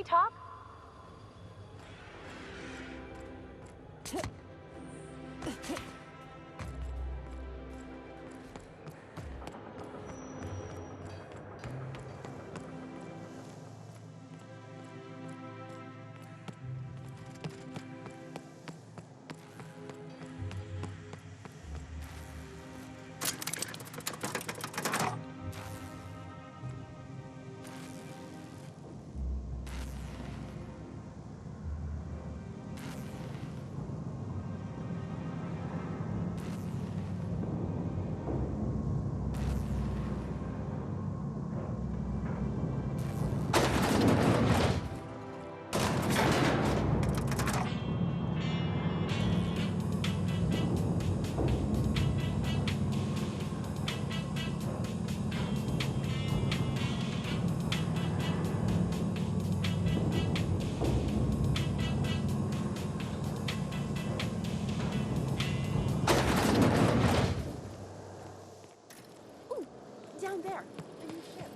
we talk? Down there, a new ship.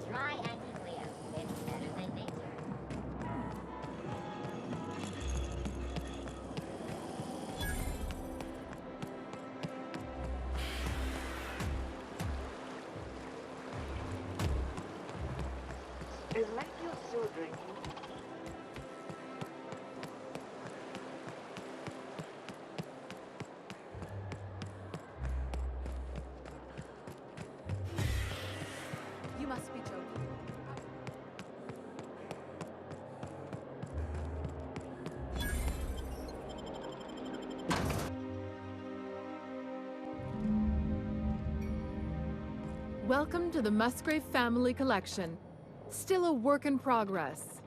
Try anti-Leo. It's better than nature. Is Matthew still drinking? You must be joking. Welcome to the Musgrave Family Collection. Still a work in progress.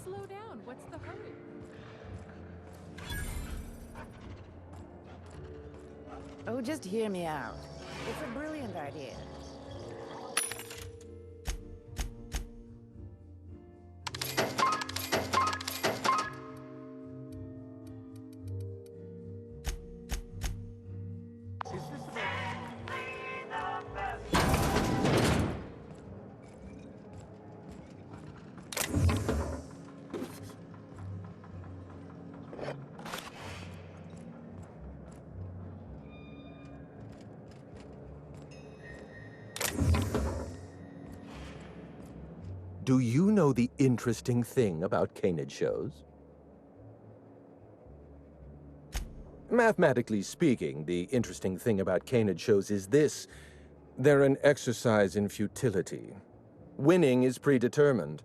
Slow down, what's the hurry? Oh, just hear me out. It's a brilliant idea. Do you know the interesting thing about canid shows? Mathematically speaking, the interesting thing about canid shows is this. They're an exercise in futility. Winning is predetermined.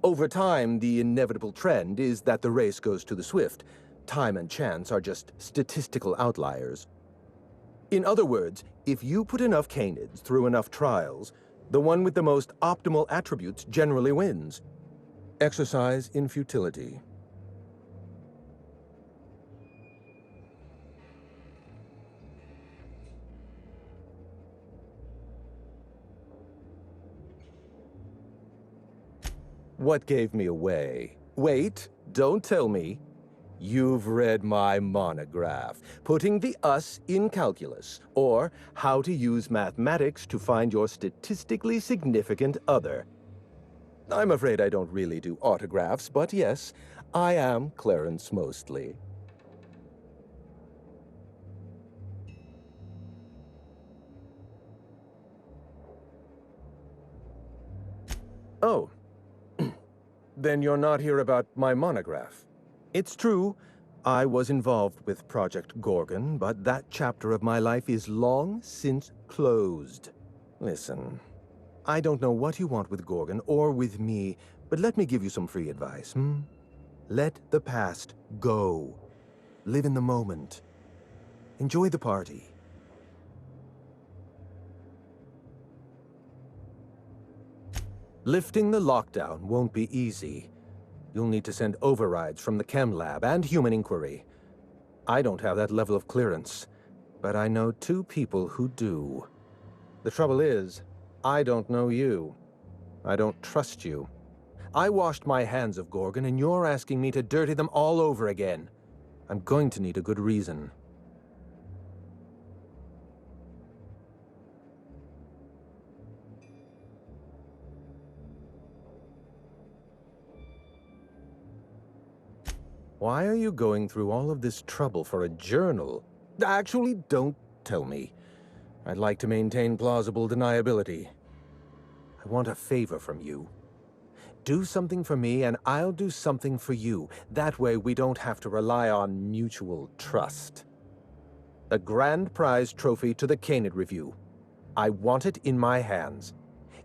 Over time, the inevitable trend is that the race goes to the swift. Time and chance are just statistical outliers. In other words, if you put enough canids through enough trials, the one with the most optimal attributes generally wins. Exercise in futility. What gave me away? Wait, don't tell me. You've read my monograph, Putting the Us in Calculus, or How to Use Mathematics to Find Your Statistically Significant Other. I'm afraid I don't really do autographs, but yes, I am Clarence Mostly. Oh, then you're not here about my monograph. It's true, I was involved with Project Gorgon, but that chapter of my life is long since closed. Listen, I don't know what you want with Gorgon or with me, but let me give you some free advice, Let the past go. Live in the moment. Enjoy the party. Lifting the lockdown won't be easy. You'll need to send overrides from the chem lab and human inquiry. I don't have that level of clearance, but I know 2 people who do. The trouble is, I don't know you. I don't trust you. I washed my hands of Gorgon, and you're asking me to dirty them all over again. I'm going to need a good reason. Why are you going through all of this trouble for a journal? Actually, don't tell me. I'd like to maintain plausible deniability. I want a favor from you. Do something for me, and I'll do something for you. That way, we don't have to rely on mutual trust. A grand prize trophy to the Canid Review. I want it in my hands.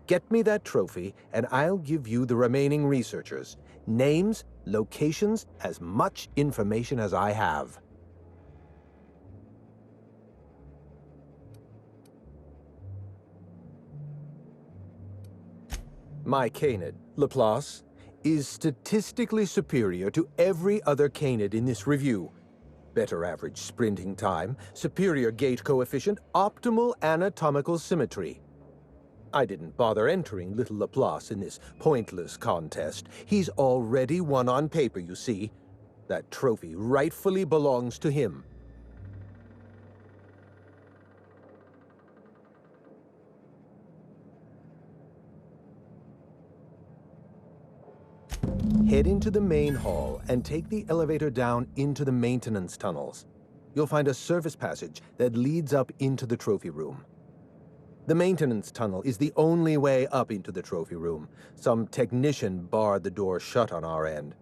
Get me that trophy, and I'll give you the remaining researchers. Names, locations, as much information as I have. My Canid, Laplace, is statistically superior to every other Canid in this review. Better average sprinting time, superior gait coefficient, optimal anatomical symmetry. I didn't bother entering little Laplace in this pointless contest. He's already won on paper, you see. That trophy rightfully belongs to him. Head into the main hall and take the elevator down into the maintenance tunnels. You'll find a service passage that leads up into the trophy room. The maintenance tunnel is the only way up into the trophy room. Some technician barred the door shut on our end.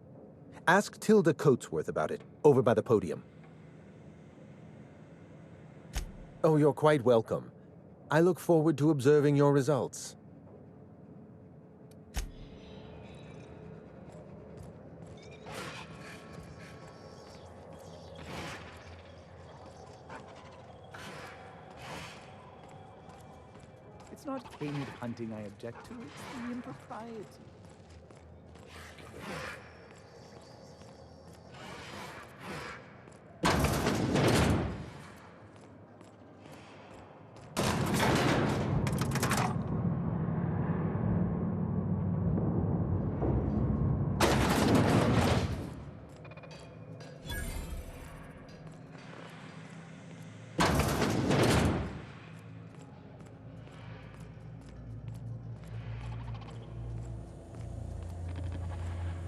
Ask Tilda Coatsworth about it, over by the podium. Oh, you're quite welcome. I look forward to observing your results. It's not canid hunting I object to, it's the impropriety.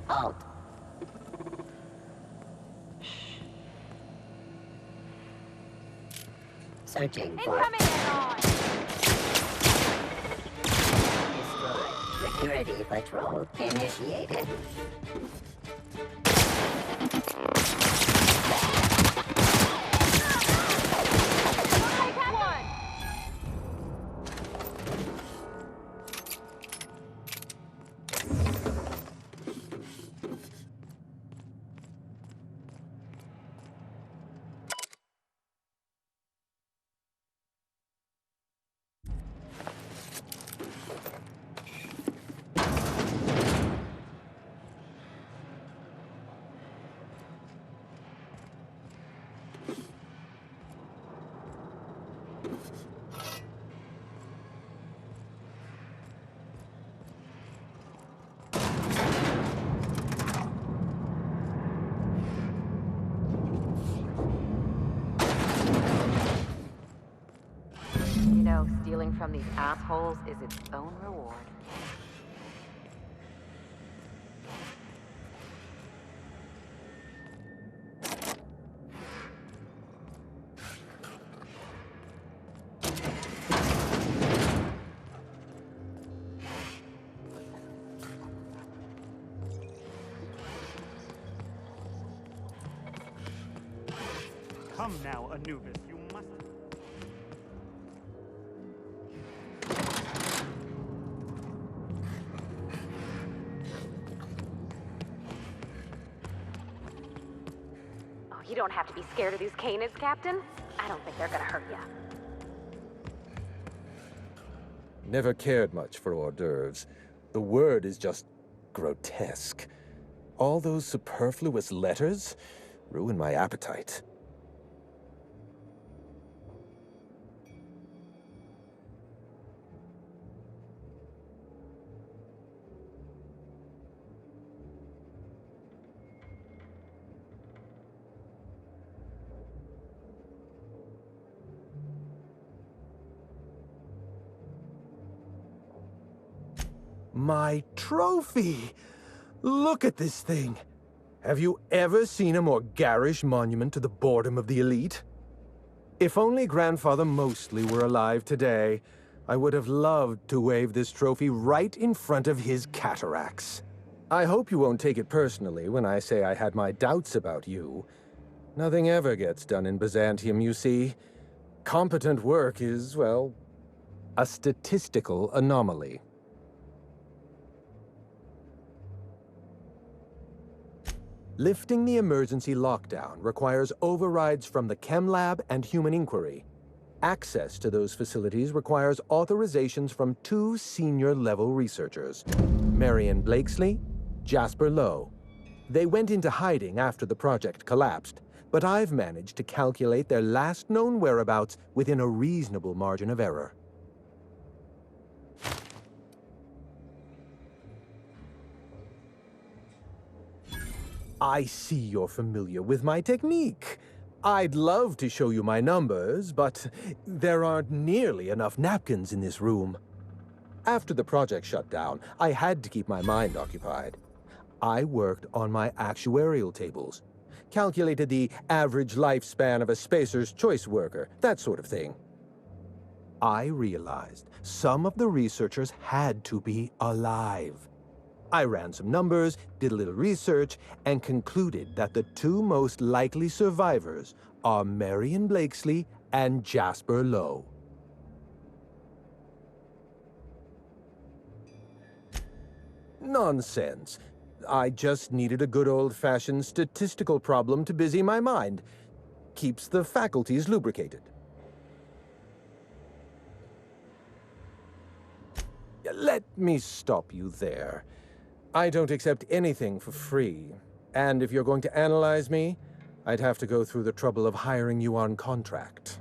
Halt. Searching for... Incoming on! Security patrol initiated. You know, stealing from these assholes is its own reward. Come now, Anubis, you must... Oh, you don't have to be scared of these canids, Captain. I don't think they're gonna hurt you. Never cared much for hors d'oeuvres. The word is just grotesque. All those superfluous letters ruin my appetite. My trophy! Look at this thing! Have you ever seen a more garish monument to the boredom of the elite? If only Grandfather Mostly were alive today, I would have loved to wave this trophy right in front of his cataracts. I hope you won't take it personally when I say I had my doubts about you. Nothing ever gets done in Byzantium, you see. Competent work is, well, a statistical anomaly. Lifting the emergency lockdown requires overrides from the Chem Lab and Human Inquiry. Access to those facilities requires authorizations from 2 senior-level researchers, Marion Blakesley, Jasper Lowe. They went into hiding after the project collapsed, but I've managed to calculate their last known whereabouts within a reasonable margin of error. I see you're familiar with my technique. I'd love to show you my numbers, but there aren't nearly enough napkins in this room. After the project shut down, I had to keep my mind occupied. I worked on my actuarial tables, calculated the average lifespan of a SPACER'S choice worker, that sort of thing. I realized some of the researchers had to be alive. I ran some numbers, did a little research, and concluded that the 2 most likely survivors are Marion Blakesley and Jasper Lowe. Nonsense. I just needed a good old-fashioned statistical problem to busy my mind. Keeps the faculties lubricated. Let me stop you there. I don't accept anything for free, and if you're going to analyze me, I'd have to go through the trouble of hiring you on contract.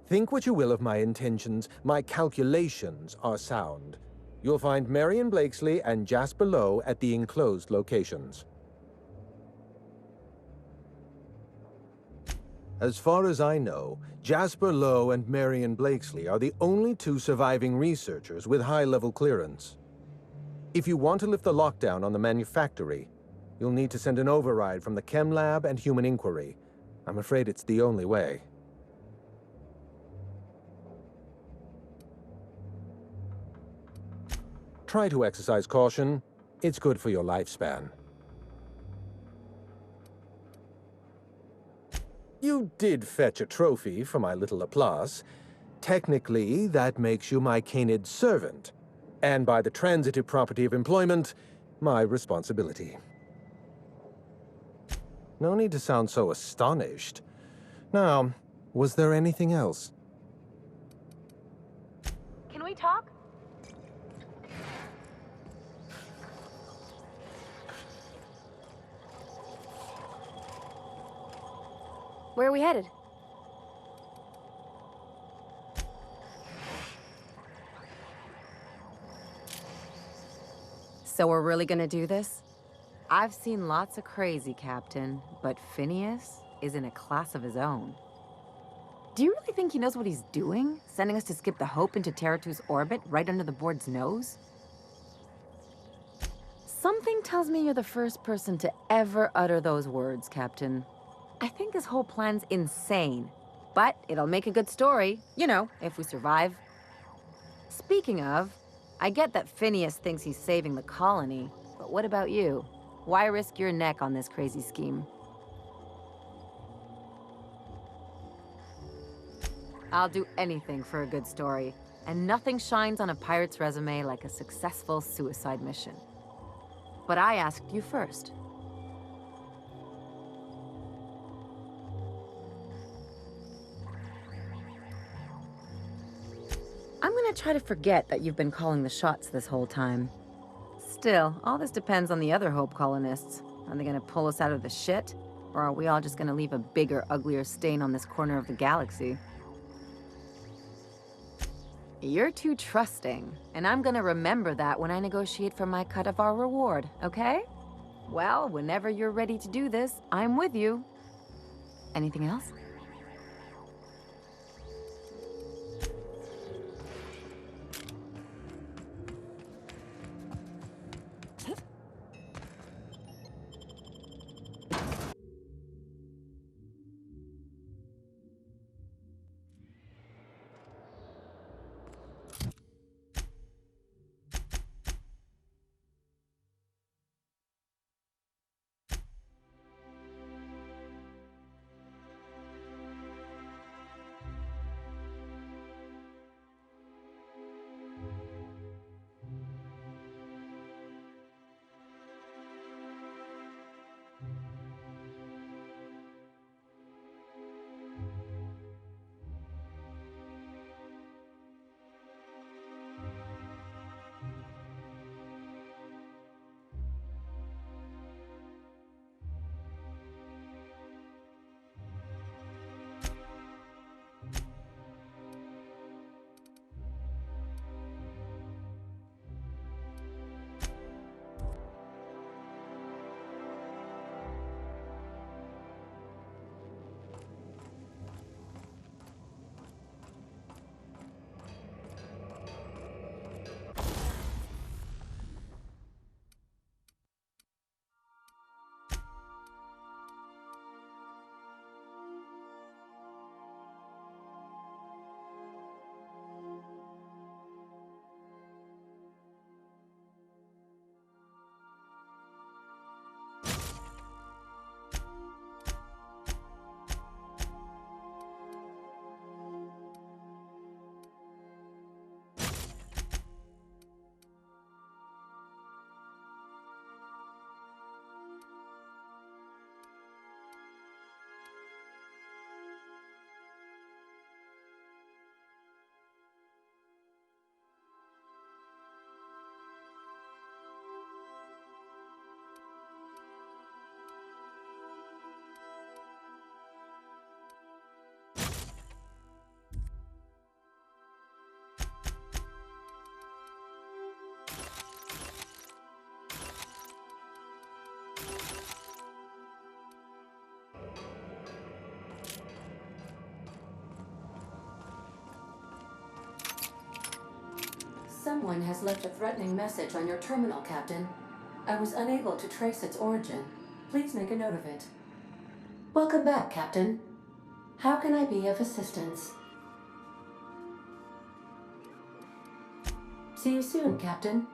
Think what you will of my intentions, my calculations are sound. You'll find Marion Blakesley and Jasper Lowe at the enclosed locations. As far as I know, Jasper Lowe and Marion Blakesley are the only 2 surviving researchers with high-level clearance. If you want to lift the lockdown on the manufactory, you'll need to send an override from the Chem Lab and Human Inquiry. I'm afraid it's the only way. Try to exercise caution. It's good for your lifespan. You did fetch a trophy for my little Laplace. Technically, that makes you my canid servant, and by the transitive property of employment, my responsibility. No need to sound so astonished. Now, was there anything else? Can we talk? Where are we headed? So we're really gonna do this? I've seen lots of crazy, Captain, but Phineas is in a class of his own. Do you really think he knows what he's doing? Sending us to skip the Hope into Terra-2's orbit right under the board's nose? Something tells me you're the first person to ever utter those words, Captain. I think this whole plan's insane, but it'll make a good story, you know, if we survive. Speaking of, I get that Phineas thinks he's saving the colony, but what about you? Why risk your neck on this crazy scheme? I'll do anything for a good story, and nothing shines on a pirate's resume like a successful suicide mission. But I asked you first. I'm gonna try to forget that you've been calling the shots this whole time. Still, all this depends on the other Hope colonists. Are they gonna pull us out of the shit? Or are we all just gonna leave a bigger, uglier stain on this corner of the galaxy? You're too trusting, and I'm gonna remember that when I negotiate for my cut of our reward, okay? Well, whenever you're ready to do this, I'm with you. Anything else? Someone has left a threatening message on your terminal, Captain. I was unable to trace its origin. Please make a note of it. Welcome back, Captain. How can I be of assistance? See you soon, Captain.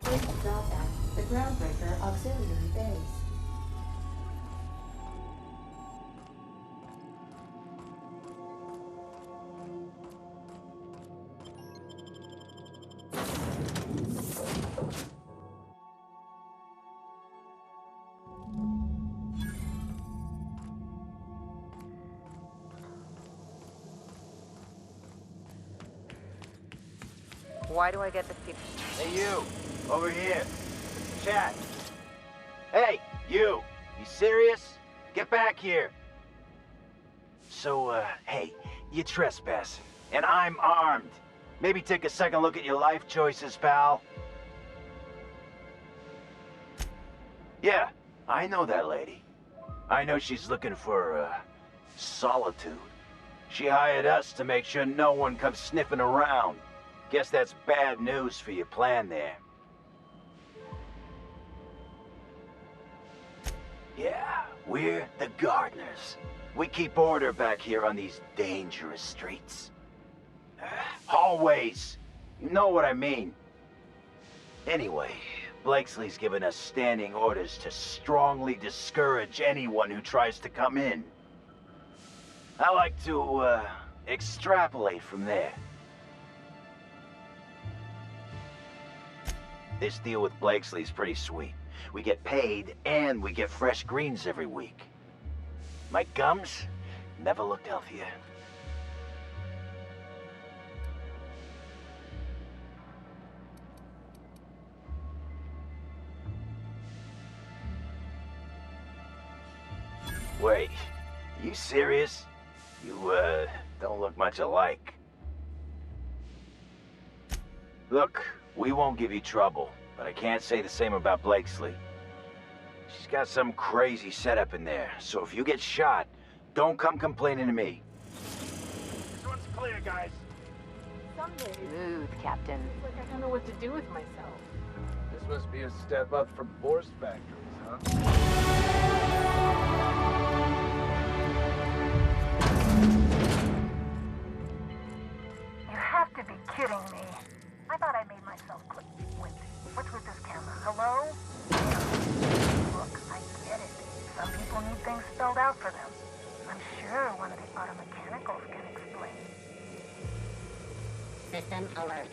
Please drop at the Groundbreaker Auxiliary Base. Why do I get this keep? Hey, you! Over here! Chat! Hey, you! You serious? Get back here! So, hey, you trespassing, and I'm armed. Maybe take a second look at your life choices, pal. Yeah, I know that lady. I know she's looking for, solitude. She hired us to make sure no one comes sniffing around. Guess that's bad news for your plan there. Yeah, we're the gardeners. We keep order back here on these dangerous streets. Hallways. You know what I mean. Anyway, Blakesley's given us standing orders to strongly discourage anyone who tries to come in. I like to, extrapolate from there. This deal with Blakesley's pretty sweet. We get paid, and we get fresh greens every week. My gums never looked healthier. Wait, you serious? You, don't look much alike. Look, we won't give you trouble, but I can't say the same about Blakesley. She's got some crazy setup in there, so if you get shot, don't come complaining to me. This one's clear, guys. Some days, Smooth, Captain. it's like I don't know what to do with myself. This must be a step up from Force Factories, huh? You have to be kidding me. I thought I made myself clear. Wait, what's with this camera? Hello? Look, I get it. Some people need things spelled out for them. I'm sure one of the automechanicals can explain. System alert.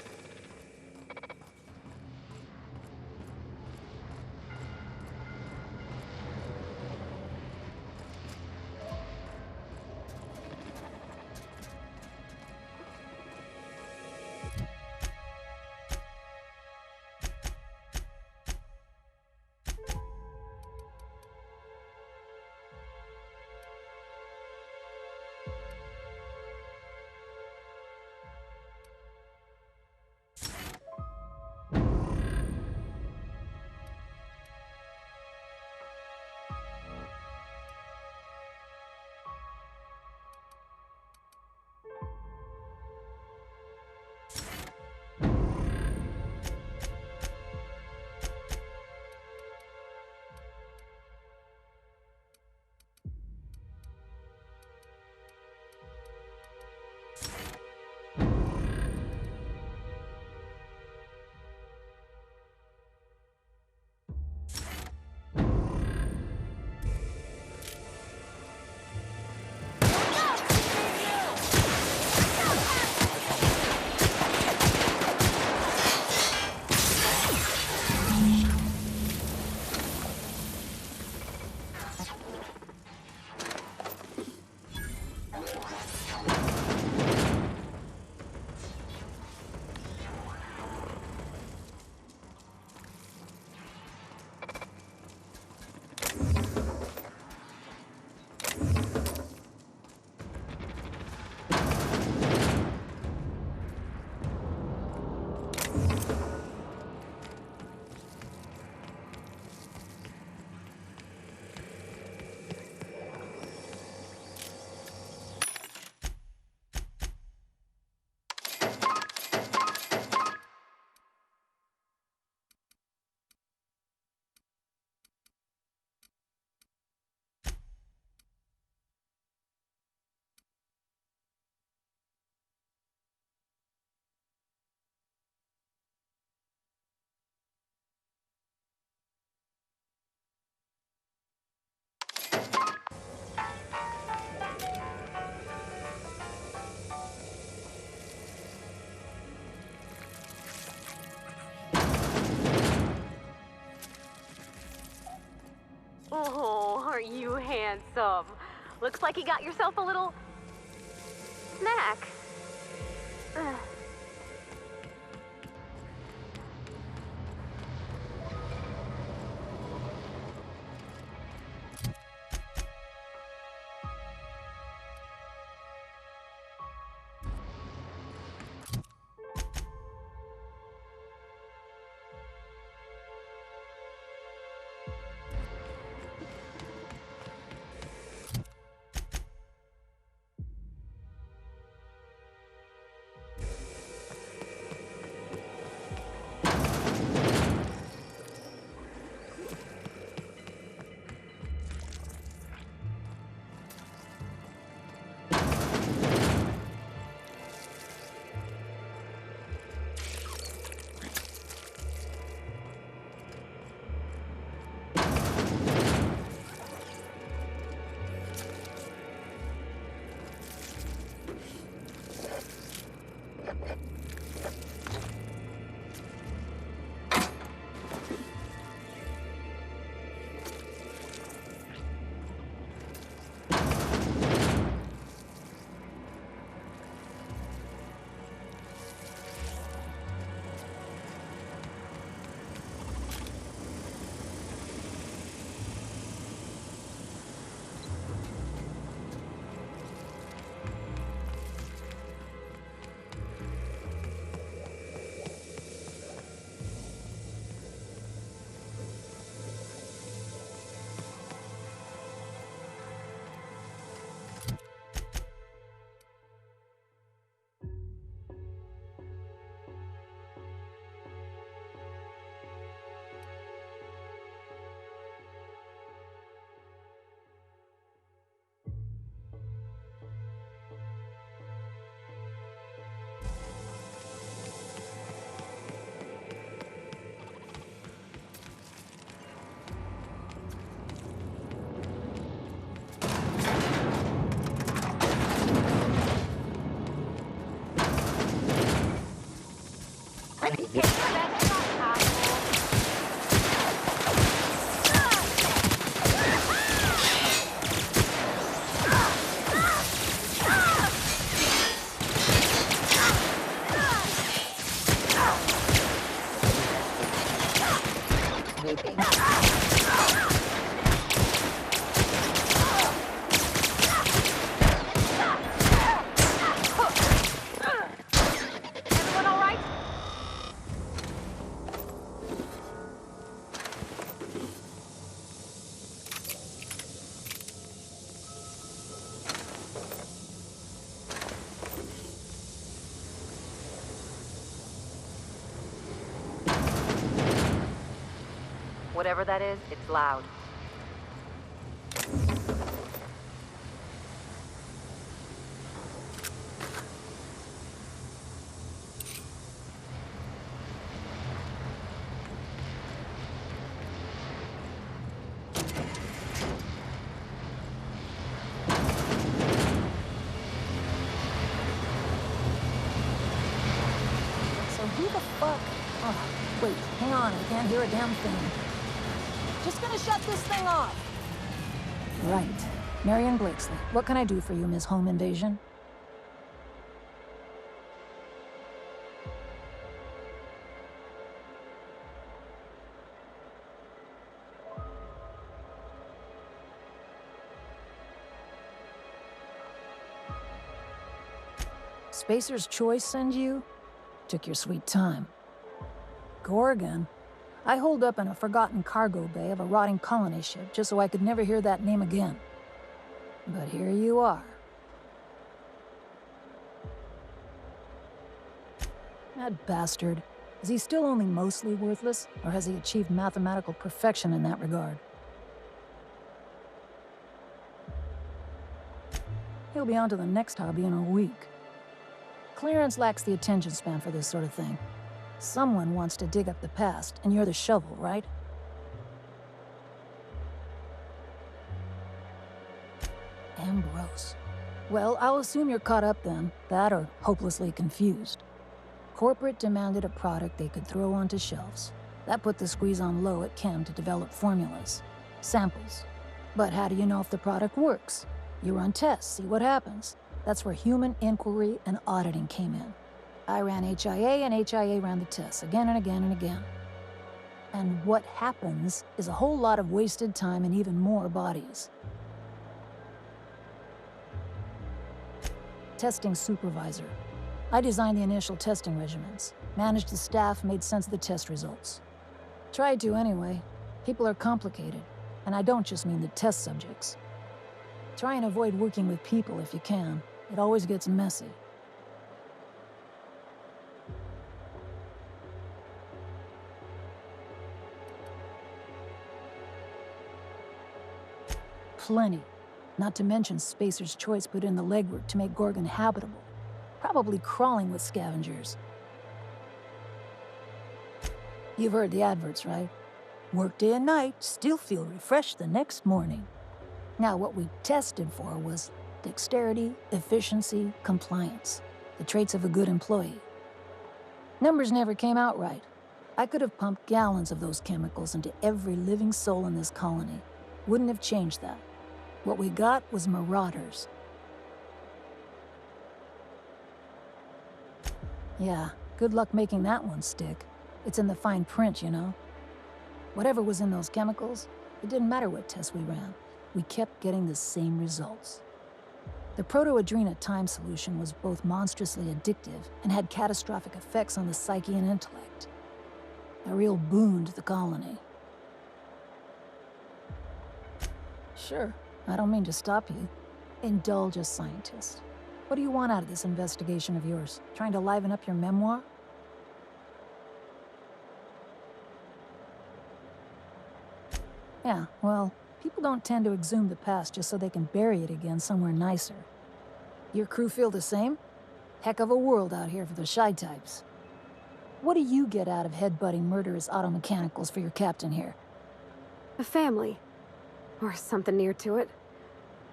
Aren't you handsome? Looks like you got yourself a little snack. Ugh. Whatever that is, it's loud. So who the fuck? Oh, wait, hang on, I can't hear a damn thing. Just gonna shut this thing off. Right. Marion Blakesley. What can I do for you, Ms. Home Invasion? Spacer's Choice send you? Took your sweet time. Gorgon? I holed up in a forgotten cargo bay of a rotting colony ship just so I could never hear that name again. But here you are. That bastard. Is he still only mostly worthless, or has he achieved mathematical perfection in that regard? He'll be on to the next hobby in a week. Clearance lacks the attention span for this sort of thing. Someone wants to dig up the past, and you're the shovel, right? Ambrose. Well, I'll assume you're caught up then. That or hopelessly confused. Corporate demanded a product they could throw onto shelves. That put the squeeze on low at Chem to develop formulas. Samples. But how do you know if the product works? You run tests, see what happens. That's where human inquiry and auditing came in. I ran HIA, and HIA ran the tests again and again and again. And what happens is a whole lot of wasted time and even more bodies. Testing supervisor. I designed the initial testing regimens, managed the staff, made sense of the test results. Tried to anyway. People are complicated, and I don't just mean the test subjects. Try and avoid working with people if you can. It always gets messy. Plenty. Not to mention SPACER'S Choice put in the legwork to make Gorgon habitable. Probably crawling with scavengers. You've heard the adverts, right? Work day and night, still feel refreshed the next morning. Now, what we tested for was dexterity, efficiency, compliance. The traits of a good employee. Numbers never came out right. I could have pumped gallons of those chemicals into every living soul in this colony. Wouldn't have changed that. What we got was marauders. Yeah, good luck making that one stick. It's in the fine print, you know. Whatever was in those chemicals, it didn't matter what tests we ran. We kept getting the same results. The proto-adrena time solution was both monstrously addictive and had catastrophic effects on the psyche and intellect. A real boon to the colony. Sure, I don't mean to stop you. Indulge a scientist. What do you want out of this investigation of yours? Trying to liven up your memoir? Yeah, well, people don't tend to exhume the past just so they can bury it again somewhere nicer. Your crew feel the same? Heck of a world out here for the shy types. What do you get out of headbutting murderous automechanicals for your captain here? A family. Or something near to it.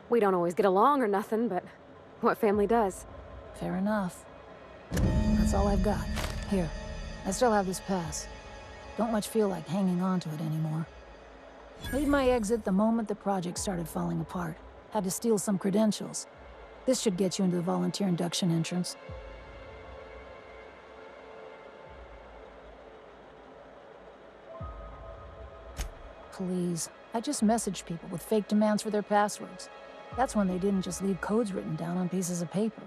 We don't always get along or nothing, but what family does? Fair enough. That's all I've got. Here, I still have this pass. Don't much feel like hanging on to it anymore. Made my exit the moment the project started falling apart. Had to steal some credentials. This should get you into the volunteer induction entrance. Please, I just messaged people with fake demands for their passwords. That's when they didn't just leave codes written down on pieces of paper.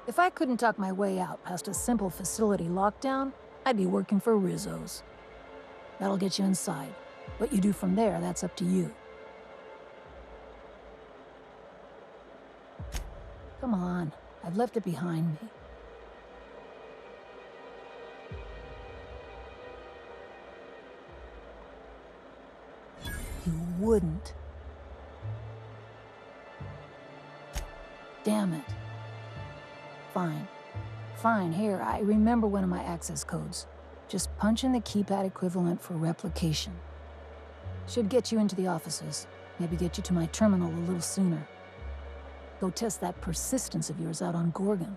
If I couldn't talk my way out past a simple facility lockdown, I'd be working for Rizzo's. That'll get you inside. What you do from there, that's up to you. Come on, I've left it behind me. You wouldn't. Damn it. Fine. Fine, here, I remember one of my access codes. Just punch in the keypad equivalent for replication. Should get you into the offices. Maybe get you to my terminal a little sooner. Go test that persistence of yours out on Gorgon.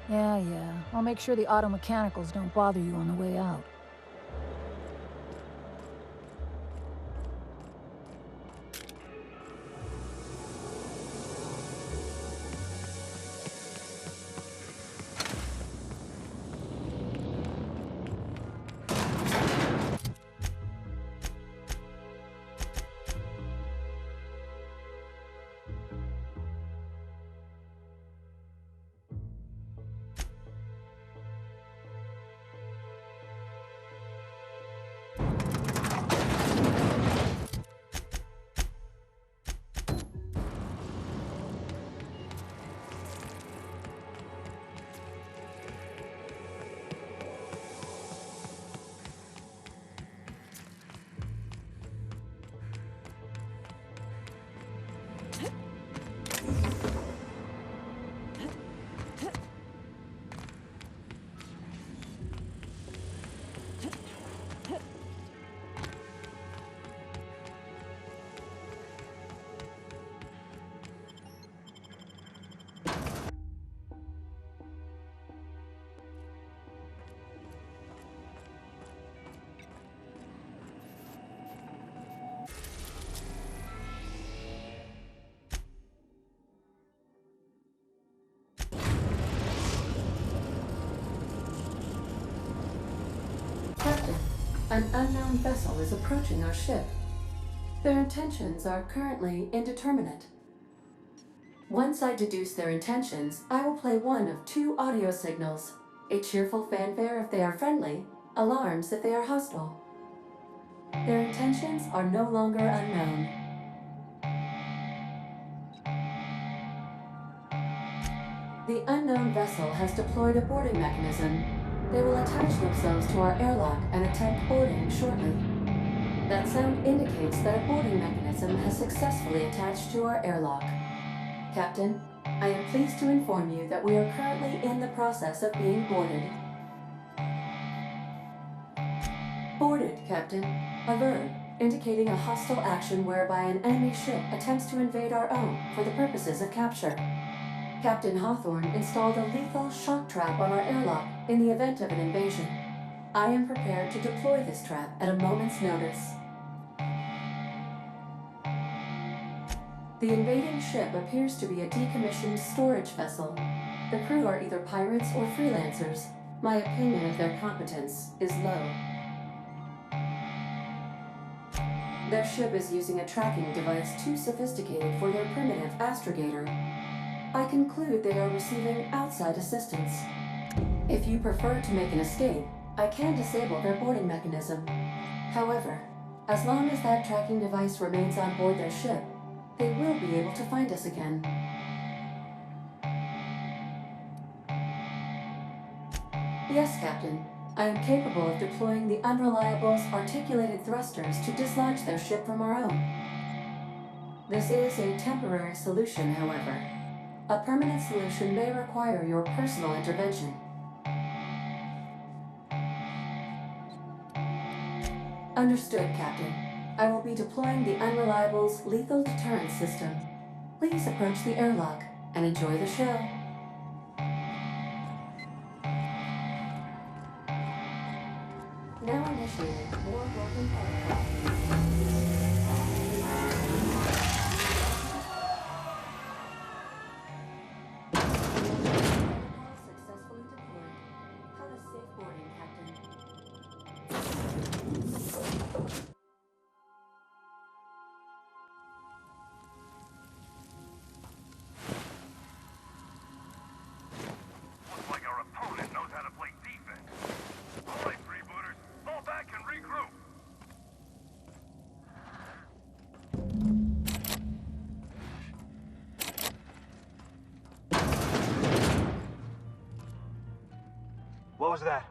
Yeah. I'll make sure the auto mechanicals don't bother you on the way out. An unknown vessel is approaching our ship. Their intentions are currently indeterminate. Once I deduce their intentions, I will play one of two audio signals. A cheerful fanfare if they are friendly, alarms if they are hostile. Their intentions are no longer unknown. The unknown vessel has deployed a boarding mechanism. They will attach themselves to our airlock and attempt boarding shortly. That sound indicates that a boarding mechanism has successfully attached to our airlock. Captain, I am pleased to inform you that we are currently in the process of being boarded. Boarded, Captain. A verb, indicating a hostile action whereby an enemy ship attempts to invade our own for the purposes of capture. Captain Hawthorne installed a lethal shock trap on our airlock in the event of an invasion. I am prepared to deploy this trap at a moment's notice. The invading ship appears to be a decommissioned storage vessel. The crew are either pirates or freelancers. My opinion of their competence is low. Their ship is using a tracking device too sophisticated for their primitive astrogator. I conclude they are receiving outside assistance. If you prefer to make an escape, I can disable their boarding mechanism. However, as long as that tracking device remains on board their ship, they will be able to find us again. Yes, Captain. I am capable of deploying the Unreliable's articulated thrusters to dislodge their ship from our own. This is a temporary solution, however. A permanent solution may require your personal intervention. Understood, Captain. I will be deploying the Unreliable's lethal deterrence system. Please approach the airlock and enjoy the show. Now initiating more broken protocols. Successfully deployed. Have a safe boarding, Captain. Looks like our opponent knows how to play defense. All right, freebooters, fall back and regroup. What was that?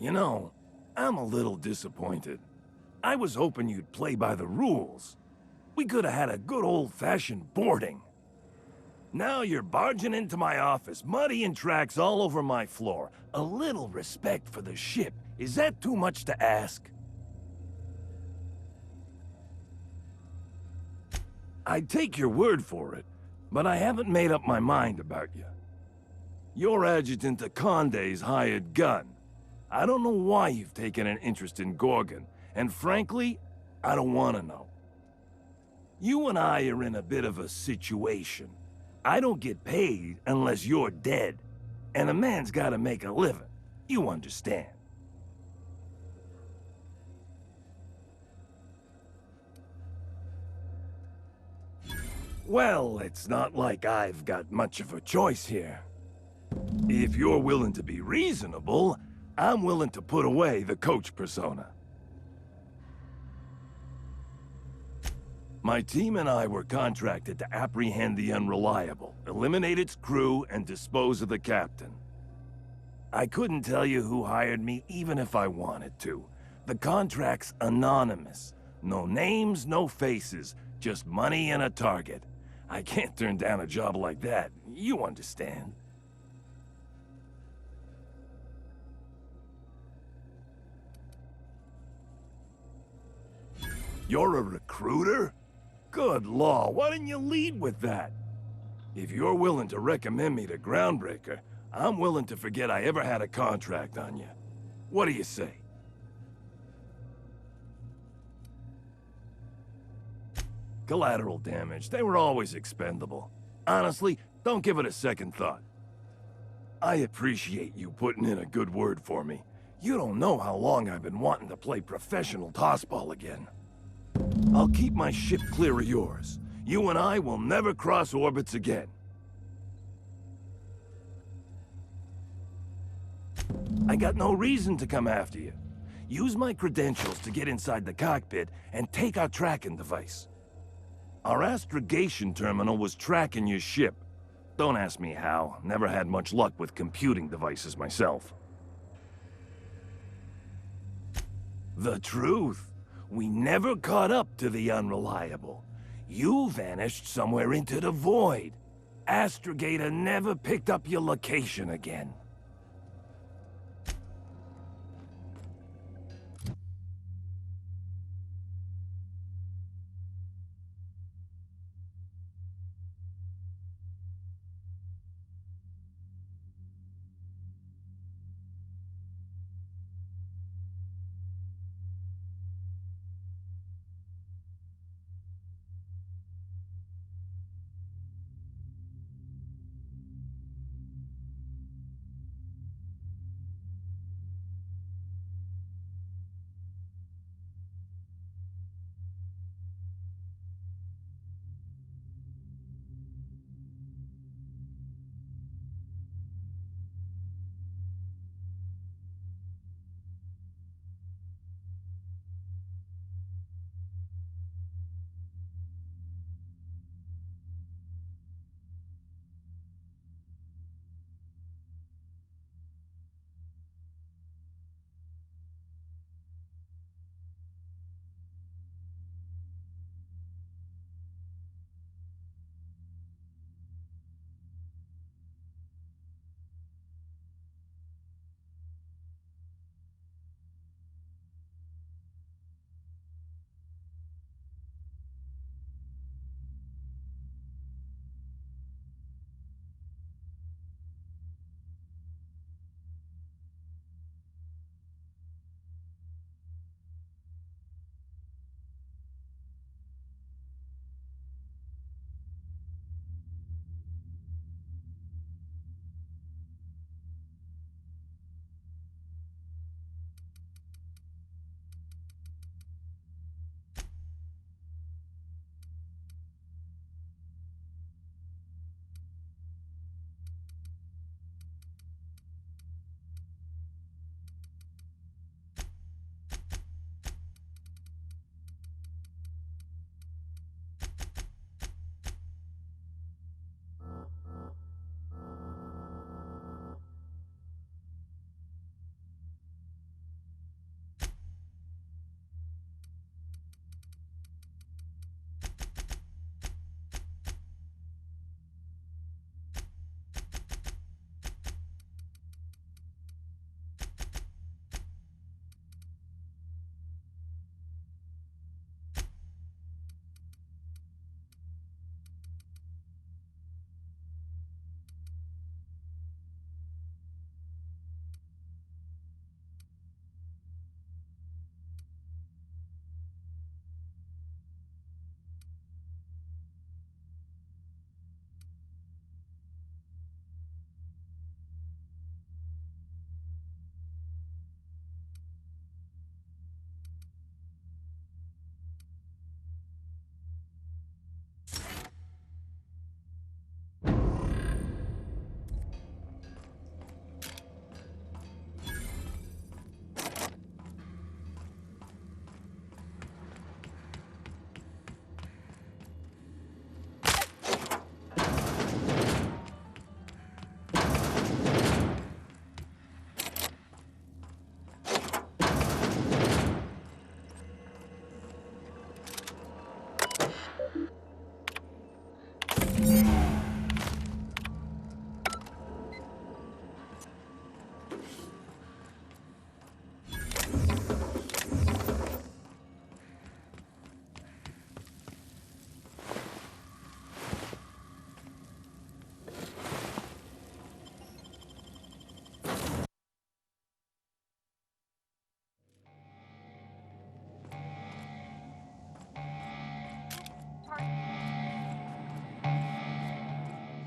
You know, I'm a little disappointed. I was hoping you'd play by the rules. We could have had a good old-fashioned boarding. Now you're barging into my office, muddying tracks all over my floor. A little respect for the ship. Is that too much to ask? I'd take your word for it, but I haven't made up my mind about you. You're Adjutant Akonde's hired gun. I don't know why you've taken an interest in Gorgon, and frankly, I don't want to know. You and I are in a bit of a situation. I don't get paid unless you're dead, and a man's gotta make a living. You understand. Well, it's not like I've got much of a choice here. If you're willing to be reasonable, I'm willing to put away the coach persona. My team and I were contracted to apprehend the Unreliable, eliminate its crew, and dispose of the captain. I couldn't tell you who hired me even if I wanted to. The contract's anonymous. No names, no faces, just money and a target. I can't turn down a job like that. You understand. You're a recruiter? Good law, why didn't you lead with that? If you're willing to recommend me to Groundbreaker, I'm willing to forget I ever had a contract on you. What do you say? Collateral damage, they were always expendable. Honestly, don't give it a second thought. I appreciate you putting in a good word for me. You don't know how long I've been wanting to play professional tossball again. I'll keep my ship clear of yours. You and I will never cross orbits again. I got no reason to come after you. Use my credentials to get inside the cockpit and take our tracking device. Our astrogation terminal was tracking your ship. Don't ask me how. Never had much luck with computing devices myself. The truth. We never caught up to the Unreliable. You vanished somewhere into the void. Astrogator never picked up your location again.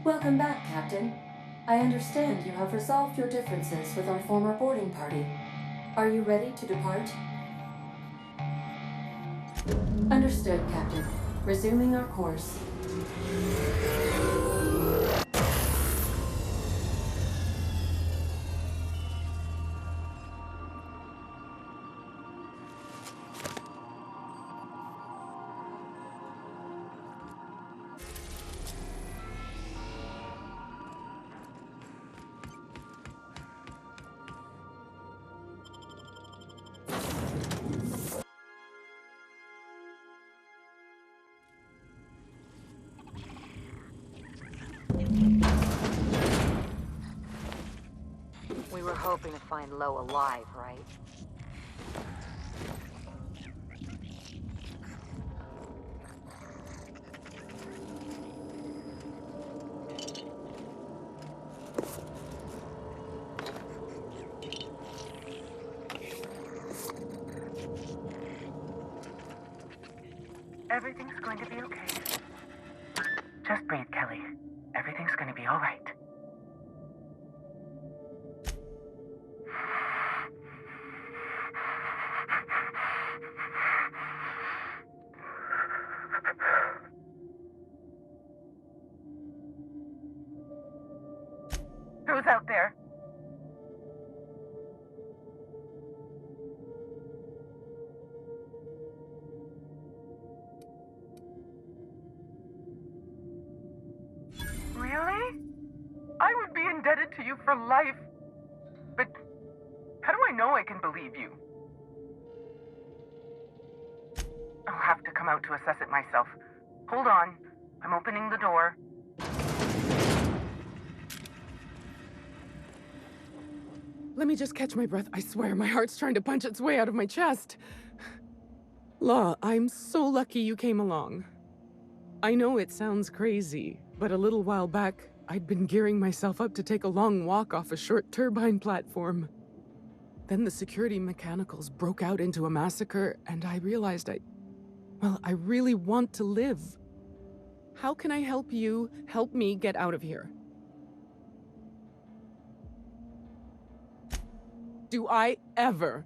Welcome back, Captain. I understand you have resolved your differences with our former boarding party. Are you ready to depart? Understood, Captain. Resuming our course. We were hoping to find Lo alive, right? Everything's going to be okay. Just breathe, Kelly. Everything's going to be all right. Who's out there? Really? I would be indebted to you for life. But how do I know I can believe you? I'll have to come out to assess it myself. Hold on. I'm opening the door. Let me just catch my breath. I swear, my heart's trying to punch its way out of my chest. Law, I'm so lucky you came along. I know it sounds crazy, but a little while back, I'd been gearing myself up to take a long walk off a short turbine platform. Then the security mechanicals broke out into a massacre, and I realized I really want to live. How can I help you help me get out of here? Do I ever?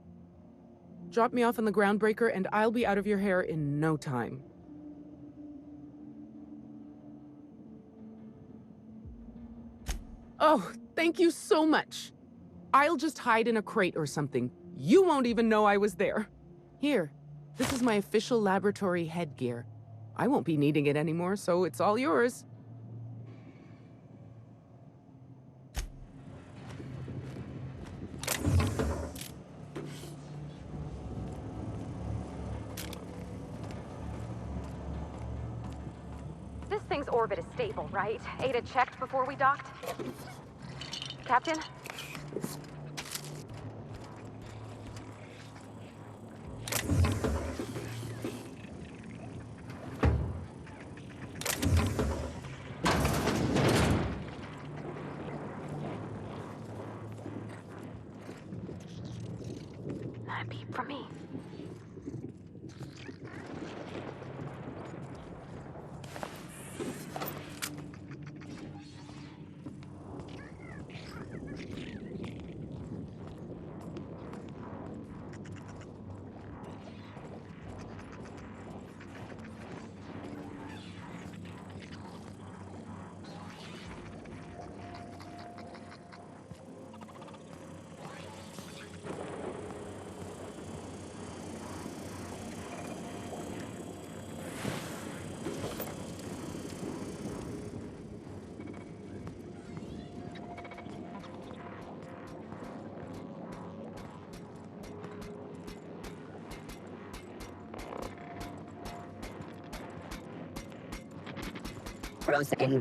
Drop me off on the groundbreaker and I'll be out of your hair in no time. Oh, thank you so much. I'll just hide in a crate or something. You won't even know I was there. Here, this is my official laboratory headgear. I won't be needing it anymore, so it's all yours. This thing's orbit is stable, right? Ada checked before we docked? Captain? A beep for me.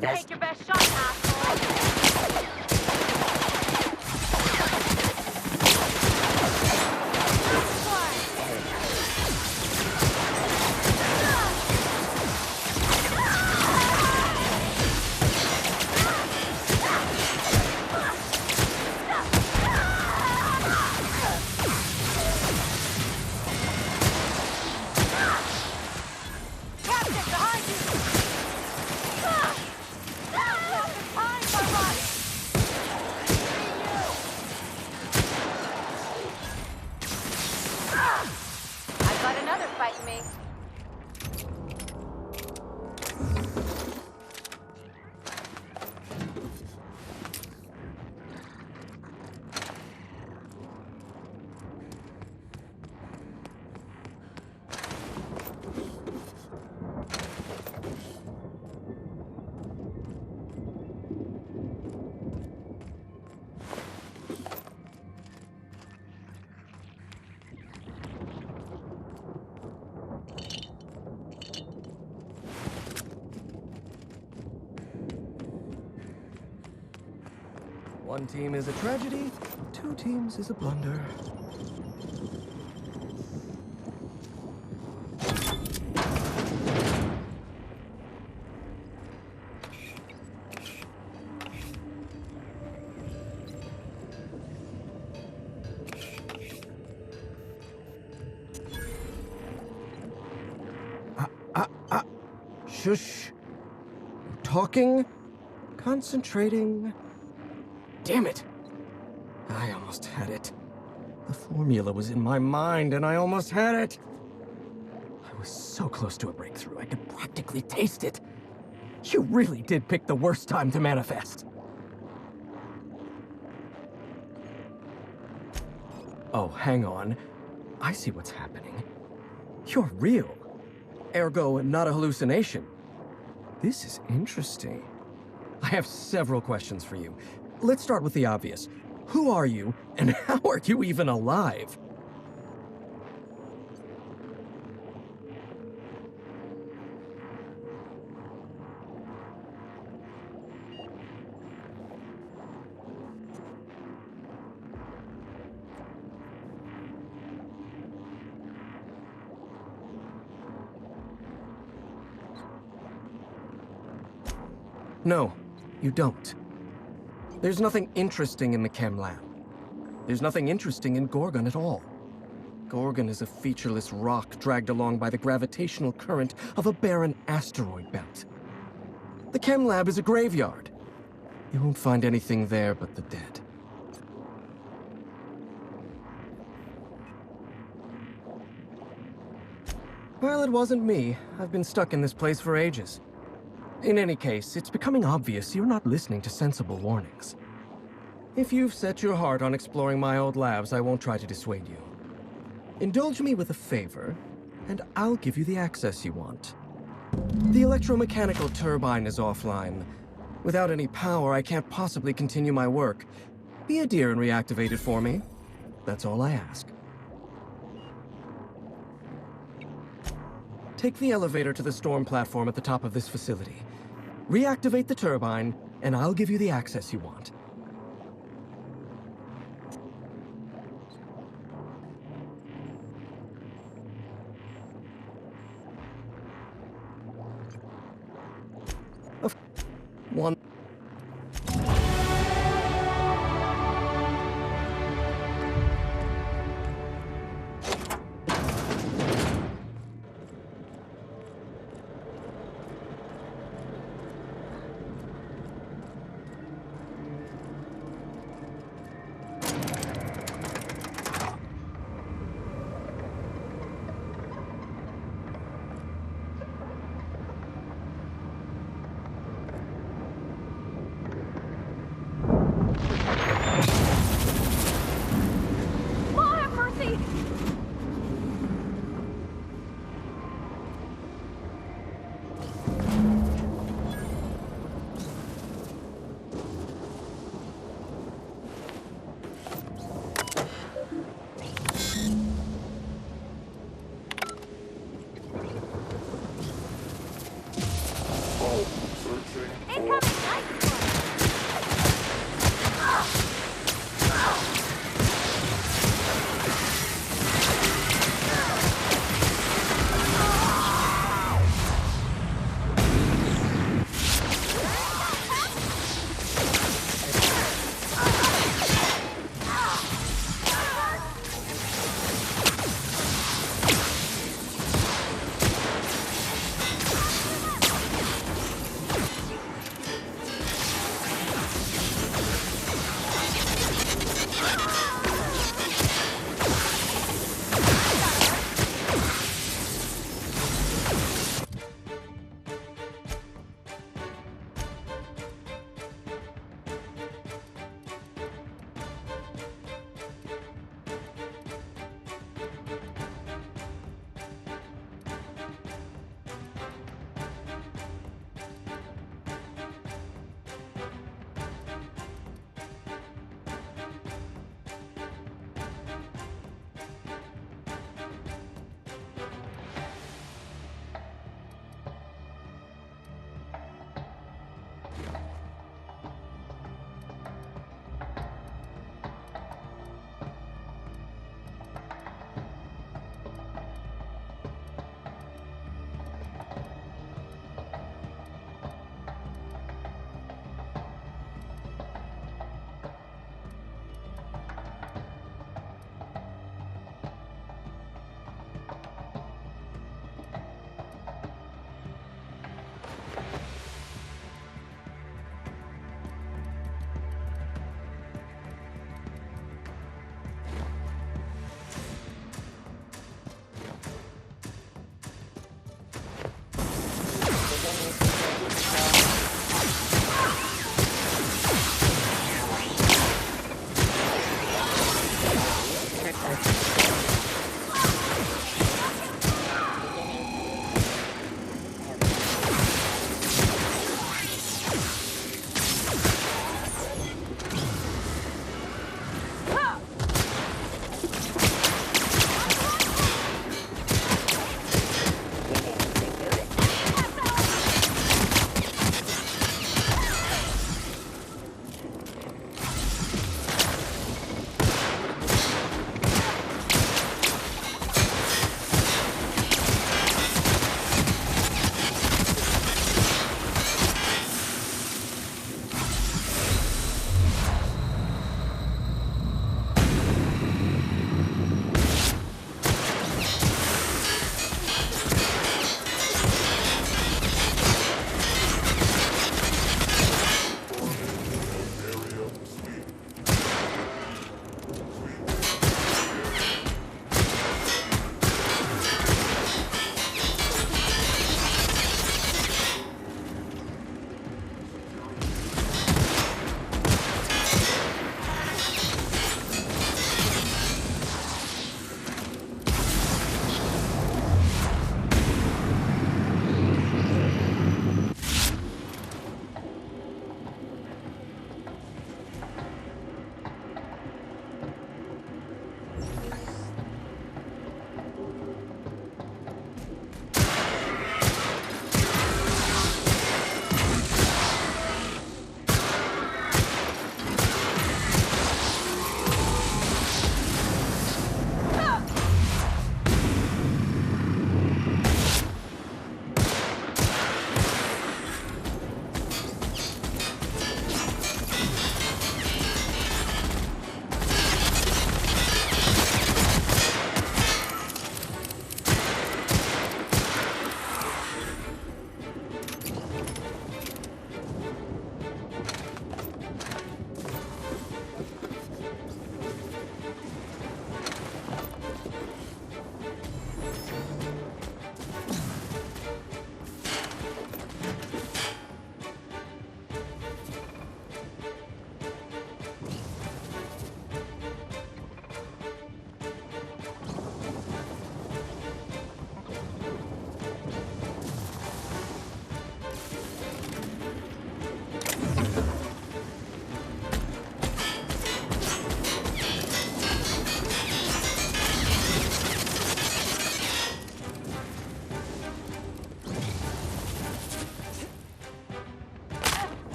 Take your best shot, asshole! fighting me. One team is a tragedy, two teams is a blunder. Shush. Talking, concentrating. Damn it! I almost had it. The formula was in my mind, and I almost had it! I was so close to a breakthrough, I could practically taste it. You really did pick the worst time to manifest. Oh, hang on. I see what's happening. You're real. Ergo, not a hallucination. This is interesting. I have several questions for you. Let's start with the obvious. Who are you, and how are you even alive? No, you don't. There's nothing interesting in the chem lab. There's nothing interesting in Gorgon at all. Gorgon is a featureless rock dragged along by the gravitational current of a barren asteroid belt. The chem lab is a graveyard. You won't find anything there but the dead. Well, it wasn't me. I've been stuck in this place for ages. In any case, it's becoming obvious you're not listening to sensible warnings. If you've set your heart on exploring my old labs, I won't try to dissuade you. Indulge me with a favor, and I'll give you the access you want. The electromechanical turbine is offline. Without any power, I can't possibly continue my work. Be a dear and reactivate it for me. That's all I ask. Take the elevator to the storm platform at the top of this facility. Reactivate the turbine, and I'll give you the access you want. One.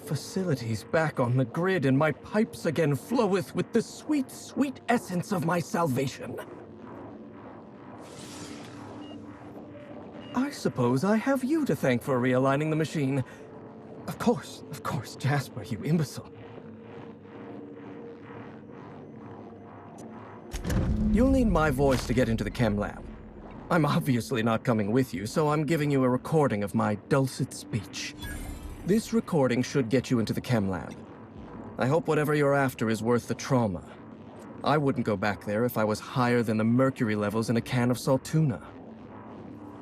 facilities back on the grid, and my pipes again floweth with the sweet, sweet essence of my salvation. I suppose I have you to thank for realigning the machine. Of course, Jasper, you imbecile. You'll need my voice to get into the chem lab. I'm obviously not coming with you, so I'm giving you a recording of my dulcet speech. This recording should get you into the chem lab. I hope whatever you're after is worth the trauma. I wouldn't go back there if I was higher than the mercury levels in a can of salt tuna.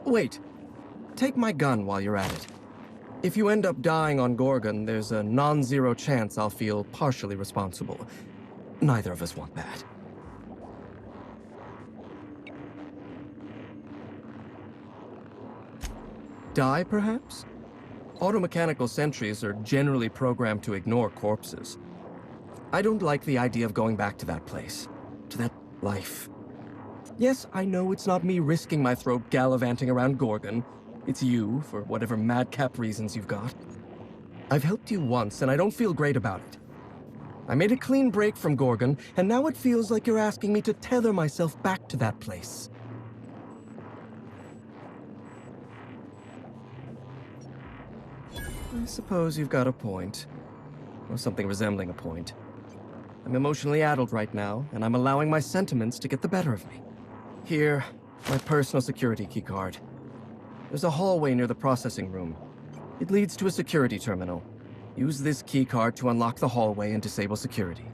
Wait, take my gun while you're at it. If you end up dying on Gorgon, there's a non-zero chance I'll feel partially responsible. Neither of us want that. Die, perhaps? Automechanical sentries are generally programmed to ignore corpses. I don't like the idea of going back to that place, to that life. Yes, I know it's not me risking my throat gallivanting around Gorgon. It's you, for whatever madcap reasons you've got. I've helped you once, and I don't feel great about it. I made a clean break from Gorgon, and now it feels like you're asking me to tether myself back to that place. I suppose you've got a point. Or something resembling a point. I'm emotionally addled right now, and I'm allowing my sentiments to get the better of me. Here, my personal security keycard. There's a hallway near the processing room. It leads to a security terminal. Use this keycard to unlock the hallway and disable security.